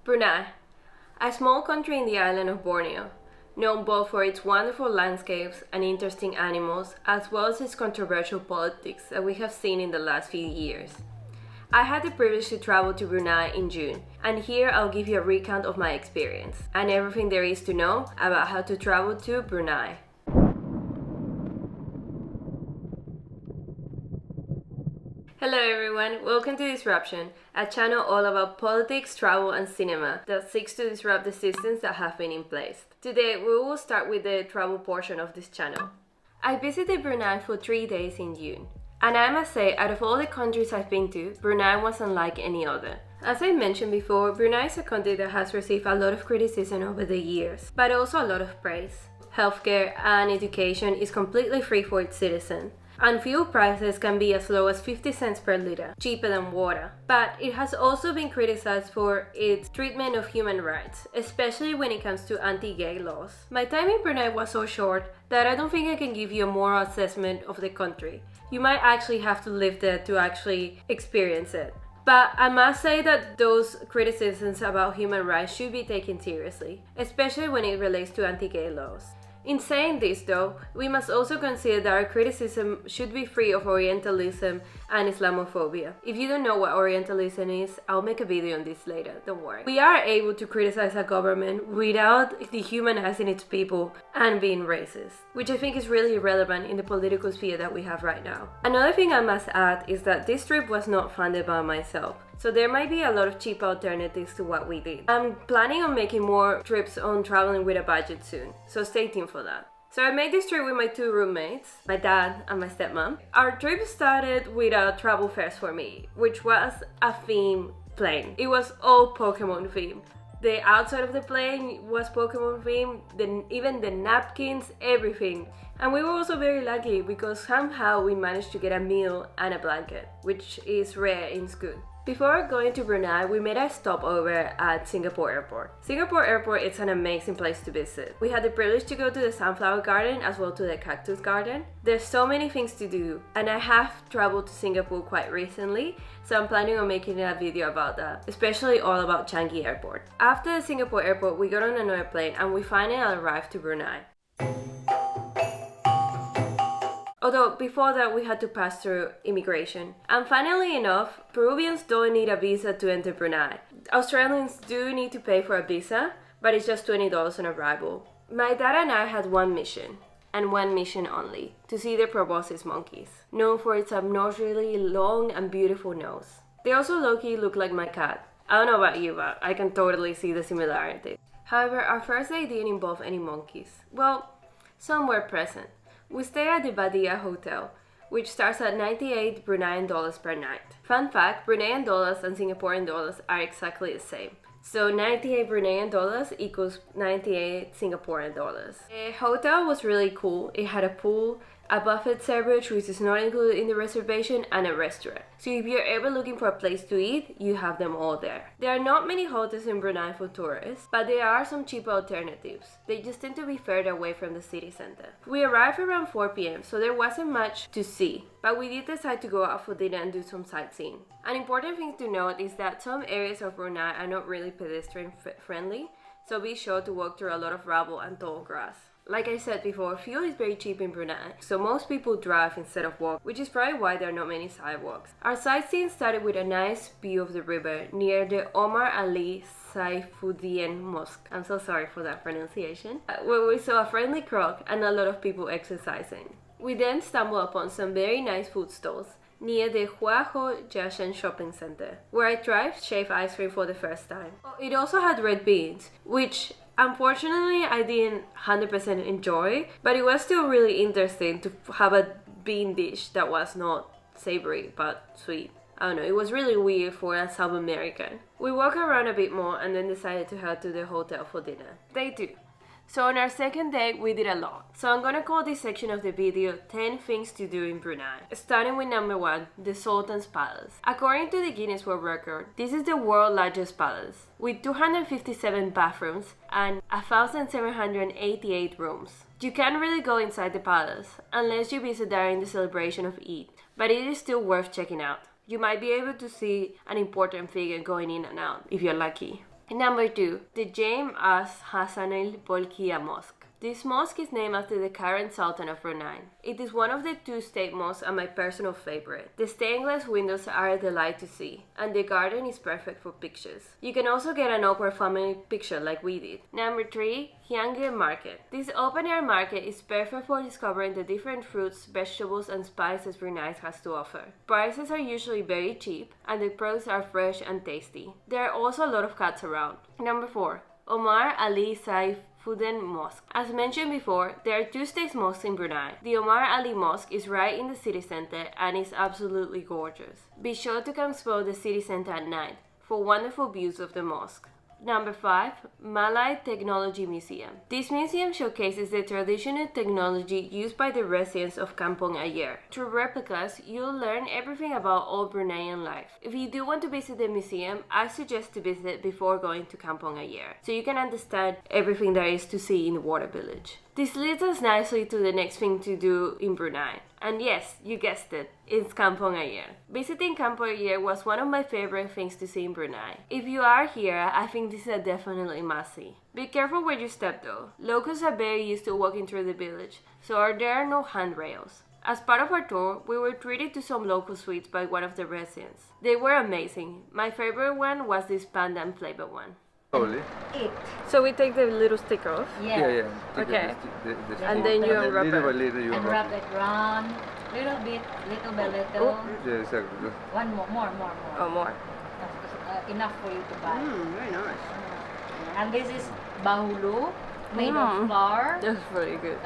Brunei, a small country in the island of Borneo, known both for its wonderful landscapes and interesting animals, as well as its controversial politics that we have seen in the last few years. I had the privilege to travel to Brunei in June, and here I'll give you a recount of my experience and everything there is to know about how to travel to Brunei. Hello everyone, welcome to Disruption, a channel all about politics, travel and cinema that seeks to disrupt the systems that have been in place. Today we will start with the travel portion of this channel. I visited Brunei for 3 days in June, and I must say, out of all the countries I've been to, Brunei was unlike any other. As I mentioned before, Brunei is a country that has received a lot of criticism over the years, but also a lot of praise. Healthcare and education is completely free for its citizens, and fuel prices can be as low as 50 cents per liter, cheaper than water. But it has also been criticized for its treatment of human rights, especially when it comes to anti-gay laws. My time in Brunei was so short that I don't think I can give you a moral assessment of the country. You might actually have to live there to actually experience it. But I must say that those criticisms about human rights should be taken seriously, especially when it relates to anti-gay laws. In saying this though, we must also consider that our criticism should be free of Orientalism and Islamophobia. If you don't know what Orientalism is, I'll make a video on this later, don't worry. We are able to criticize a government without dehumanizing its people and being racist, which I think is really relevant in the political sphere that we have right now. Another thing I must add is that this trip was not funded by myself, so there might be a lot of cheap alternatives to what we did. I'm planning on making more trips on traveling with a budget soon, so stay tuned for that. So I made this trip with my 2 roommates, my dad and my stepmom. Our trip started with a travel fest for me, which was a theme plane. It was all Pokemon themed. The outside of the plane was Pokemon themed, even the napkins, everything. And we were also very lucky because somehow we managed to get a meal and a blanket, which is rare in Scoot. Before going to Brunei, we made a stopover at Singapore Airport. Singapore Airport is an amazing place to visit. We had the privilege to go to the Sunflower Garden as well to the Cactus Garden. There's so many things to do, and I have traveled to Singapore quite recently, so I'm planning on making a video about that, especially all about Changi Airport. After the Singapore Airport, we got on another plane and we finally arrived to Brunei. Although before that we had to pass through immigration. And funnily enough, Peruvians don't need a visa to enter Brunei. Australians do need to pay for a visa, but it's just $20 on arrival. My dad and I had one mission, and one mission only, to see the proboscis monkeys, known for its abnormally long and beautiful nose. They also low-key look like my cat. I don't know about you, but I can totally see the similarities. However, our first day didn't involve any monkeys. Well, some were present. We stayed at the Badia Hotel, which starts at 98 Bruneian dollars per night. Fun fact, Bruneian dollars and Singaporean dollars are exactly the same. So 98 Bruneian dollars equals 98 Singaporean dollars. The hotel was really cool. It had a pool, a buffet service which is not included in the reservation, and a restaurant. So if you're ever looking for a place to eat, you have them all there. There are not many hotels in Brunei for tourists, but there are some cheaper alternatives. They just tend to be further away from the city center. We arrived around 4 p.m, so there wasn't much to see, but we did decide to go out for dinner and do some sightseeing. An important thing to note is that some areas of Brunei are not really pedestrian friendly, so be sure to walk through a lot of rubble and tall grass. Like I said before, fuel is very cheap in Brunei, so most people drive instead of walk, which is probably why there are not many sidewalks. Our sightseeing started with a nice view of the river near the Omar Ali Saifuddin Mosque. I'm so sorry for that pronunciation. Where we saw a friendly croc and a lot of people exercising. We then stumbled upon some very nice food stalls near the Hua Ho Jianshen shopping center, where I tried shaved ice cream for the first time. It also had red beans, which unfortunately I didn't 100% enjoy, but it was still really interesting to have a bean dish that was not savory but sweet. I don't know, it was really weird for a South American. We walked around a bit more and then decided to head to the hotel for dinner. Day 2. So on our second day, we did a lot. So I'm gonna call this section of the video 10 things to do in Brunei. Starting with number 1, the Sultan's Palace. According to the Guinness World Record, this is the world's largest palace, with 257 bathrooms and 1,788 rooms. You can't really go inside the palace, unless you visit during the celebration of Eid, but it is still worth checking out. You might be able to see an important figure going in and out, if you're lucky. Number 2, the James As Hassan al Bolkiah Mosque. This mosque is named after the current Sultan of Brunei. It is one of the 2 state mosques and my personal favorite. The stained glass windows are a delight to see, and the garden is perfect for pictures. You can also get an awkward family picture like we did. Number 3, Hyangge Market. This open-air market is perfect for discovering the different fruits, vegetables, and spices Brunei has to offer. Prices are usually very cheap, and the products are fresh and tasty. There are also a lot of cats around. Number 4, Omar Ali Saif Fuden Mosque. As mentioned before, there are 2 state mosques in Brunei. The Omar Ali Mosque is right in the city center and is absolutely gorgeous. Be sure to come explore the city center at night for wonderful views of the mosque. Number 5, Malay Technology Museum. This museum showcases the traditional technology used by the residents of Kampong Ayer. Through replicas, you'll learn everything about old Bruneian life. If you do want to visit the museum, I suggest to visit before going to Kampong Ayer, so you can understand everything there is to see in the water village. This leads us nicely to the next thing to do in Brunei. And yes, you guessed it, it's Kampong Ayer. Visiting Kampong Ayer was one of my favorite things to see in Brunei. If you are here, I think this is a definitely must-see. Be careful where you step though. Locals are very used to walking through the village, so there are no handrails. As part of our tour, we were treated to some local sweets by one of the residents. They were amazing. My favorite one was this pandan flavored one. Slowly. It. So we take the little sticker off? Yeah. Okay. The And then you unwrap little by it. little you And wrap it round, little bit, little by little. Yeah, exactly. One more. Oh, more. Enough for you to buy. Very nice. And this is bahulu, made Mm. of flour. That's really good.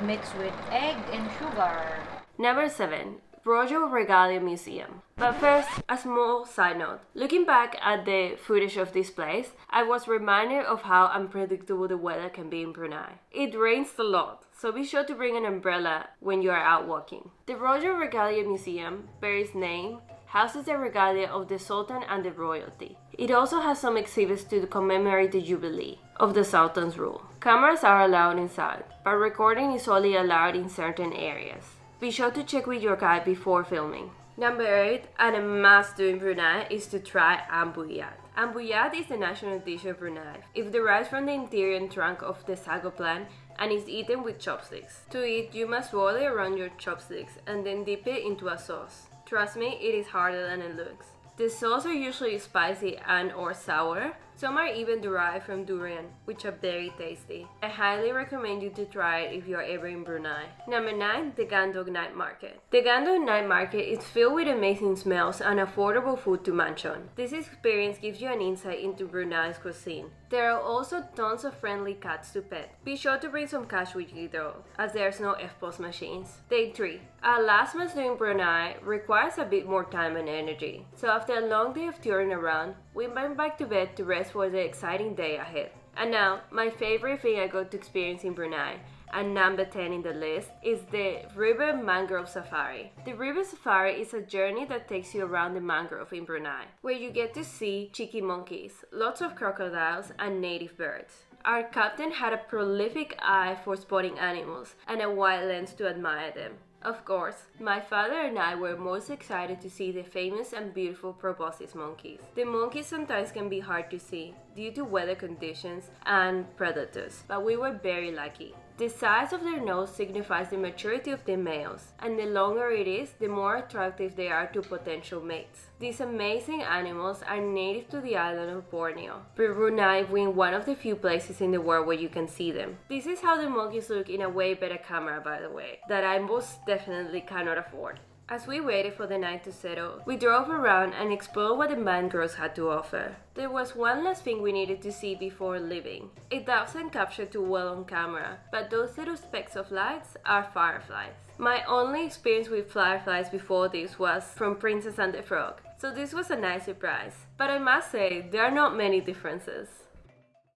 Mixed with egg and sugar. Number 7, Royal Regalia Museum. But first, a small side note. Looking back at the footage of this place, I was reminded of how unpredictable the weather can be in Brunei. It rains a lot, so be sure to bring an umbrella when you are out walking. The Royal Regalia Museum bears its name, houses the regalia of the Sultan and the royalty. It also has some exhibits to commemorate the jubilee of the Sultan's rule. Cameras are allowed inside, but recording is only allowed in certain areas. Be sure to check with your guide before filming. Number 8, and a must do in Brunei, is to try ambuyat. Ambuyat is the national dish of Brunei. It derives from the interior trunk of the sago plant and is eaten with chopsticks. To eat, you must roll it around your chopsticks and then dip it into a sauce. Trust me, it is harder than it looks. The sauce are usually spicy and or sour. Some are even derived from durian, which are very tasty. I highly recommend you to try it if you are ever in Brunei. Number 9, the Gandong Night Market. The Gandong Night Market is filled with amazing smells and affordable food to munch on. This experience gives you an insight into Brunei's cuisine. There are also tons of friendly cats to pet. Be sure to bring some cash with you though, as there's no FPOS machines. Day 3. Our last must do in Brunei requires a bit more time and energy. So after a long day of touring around, we went back to bed to rest for the exciting day ahead. And now, my favorite thing I got to experience in Brunei, and number 10 in the list, is the River Mangrove Safari. The River Safari is a journey that takes you around the mangrove in Brunei, where you get to see cheeky monkeys, lots of crocodiles, and native birds. Our captain had a prolific eye for spotting animals and a wide lens to admire them. Of course, my father and I were most excited to see the famous and beautiful proboscis monkeys. The monkeys sometimes can be hard to see due to weather conditions and predators, but we were very lucky. The size of their nose signifies the maturity of the males, and the longer it is, the more attractive they are to potential mates. These amazing animals are native to the island of Borneo, Brunei being one of the few places in the world where you can see them. This is how the monkeys look in a way better camera, by the way, that I most definitely cannot afford. As we waited for the night to settle, we drove around and explored what the mangroves had to offer. There was one last thing we needed to see before leaving. It doesn't capture too well on camera, but those little specks of lights are fireflies. My only experience with fireflies before this was from Princess and the Frog, so this was a nice surprise. But I must say, there are not many differences.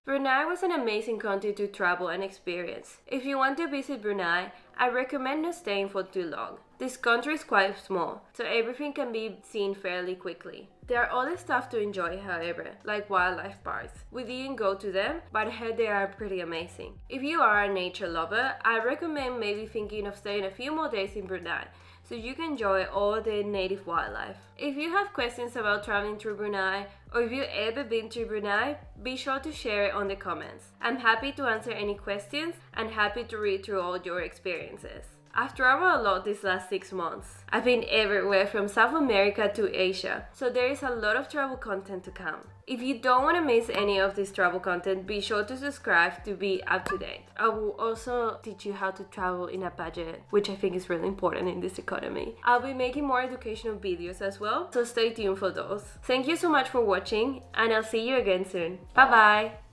Brunei was an amazing country to travel and experience. If you want to visit Brunei, I recommend not staying for too long. This country is quite small, so everything can be seen fairly quickly. There are other stuff to enjoy, however, like wildlife parks. We didn't go to them, but I heard they are pretty amazing. If you are a nature lover, I recommend maybe thinking of staying a few more days in Brunei, so you can enjoy all the native wildlife. If you have questions about traveling through Brunei, or if you've ever been to Brunei, be sure to share it on the comments. I'm happy to answer any questions and happy to read through all your experiences. I've traveled a lot these last 6 months. I've been everywhere from South America to Asia, so there is a lot of travel content to come. If you don't want to miss any of this travel content, be sure to subscribe to be up to date. I will also teach you how to travel in a budget, which I think is really important in this economy. I'll be making more educational videos as well, so stay tuned for those. Thank you so much for watching, and I'll see you again soon. Bye bye!